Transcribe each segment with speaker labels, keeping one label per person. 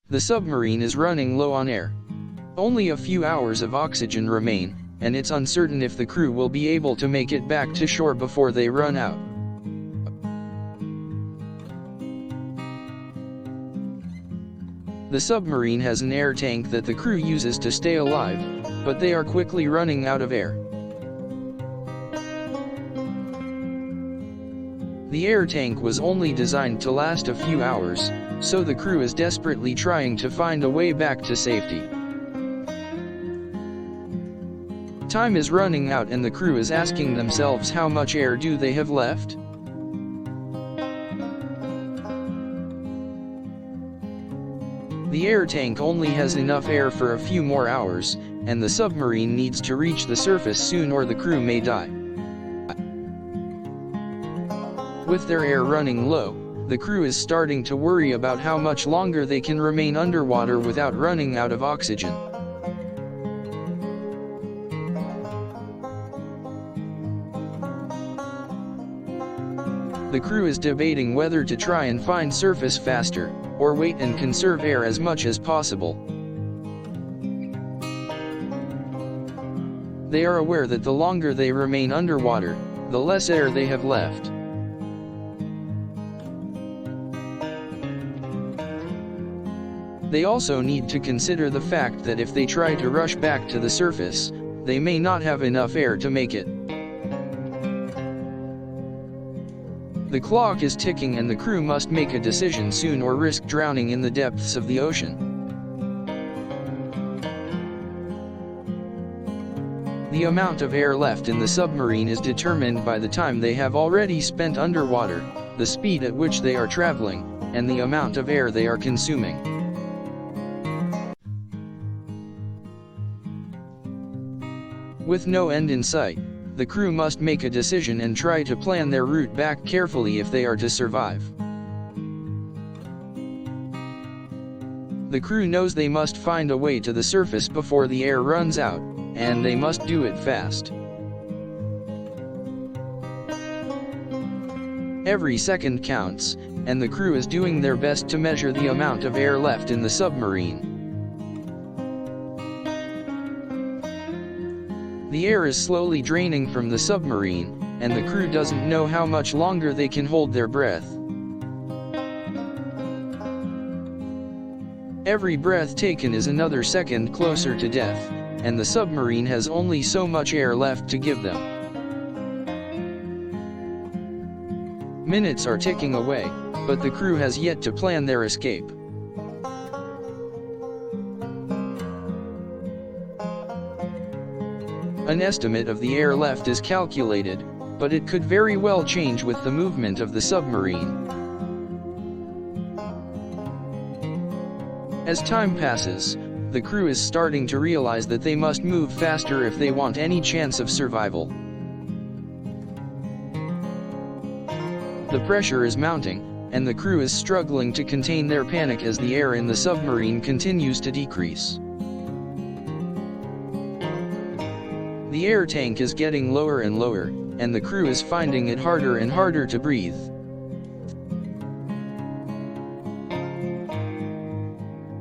Speaker 1: The submarine is running low on air. Only a few hours of oxygen remain, and it's uncertain if the crew will be able to make it back to shore before they run out. The submarine has an air tank that the crew uses to stay alive, but they are quickly running out of air. The air tank was only designed to last a few hours, so the crew is desperately trying to find a way back to safety. Time is running out and the crew is asking themselves how much air do they have left? The air tank only has enough air for a few more hours, and the submarine needs to reach the surface soon or the crew may die. With their air running low, the crew is starting to worry about how much longer they can remain underwater without running out of oxygen. The crew is debating whether to try and find surface faster, or wait and conserve air as much as possible. They are aware that the longer they remain underwater, the less air they have left. They also need to consider the fact that if they try to rush back to the surface, they may not have enough air to make it. The clock is ticking and the crew must make a decision soon or risk drowning in the depths of the ocean. The amount of air left in the submarine is determined by the time they have already spent underwater, the speed at which they are traveling, and the amount of air they are consuming. With no end in sight, the crew must make a decision and try to plan their route back carefully if they are to survive. The crew knows they must find a way to the surface before the air runs out, and they must do it fast. Every second counts, and the crew is doing their best to measure the amount of air left in the submarine. The air is slowly draining from the submarine, and the crew doesn't know how much longer they can hold their breath. Every breath taken is another second closer to death, and the submarine has only so much air left to give them. Minutes are ticking away, but the crew has yet to plan their escape. An estimate of the air left is calculated, but it could very well change with the movement of the submarine. As time passes, the crew is starting to realize that they must move faster if they want any chance of survival. The pressure is mounting, and the crew is struggling to contain their panic as the air in the submarine continues to decrease. The air tank is getting lower and lower, and the crew is finding it harder and harder to breathe.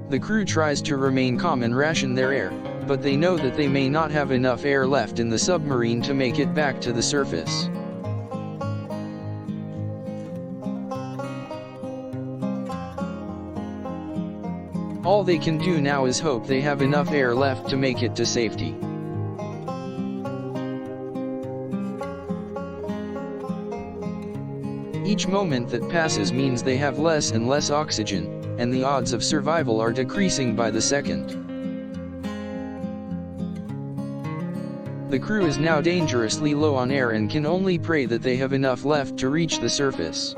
Speaker 1: The crew tries to remain calm and ration their air, but they know that they may not have enough air left in the submarine to make it back to the surface. All they can do now is hope they have enough air left to make it to safety. Each moment that passes means they have less and less oxygen, and the odds of survival are decreasing by the second. The crew is now dangerously low on air and can only pray that they have enough left to reach the surface.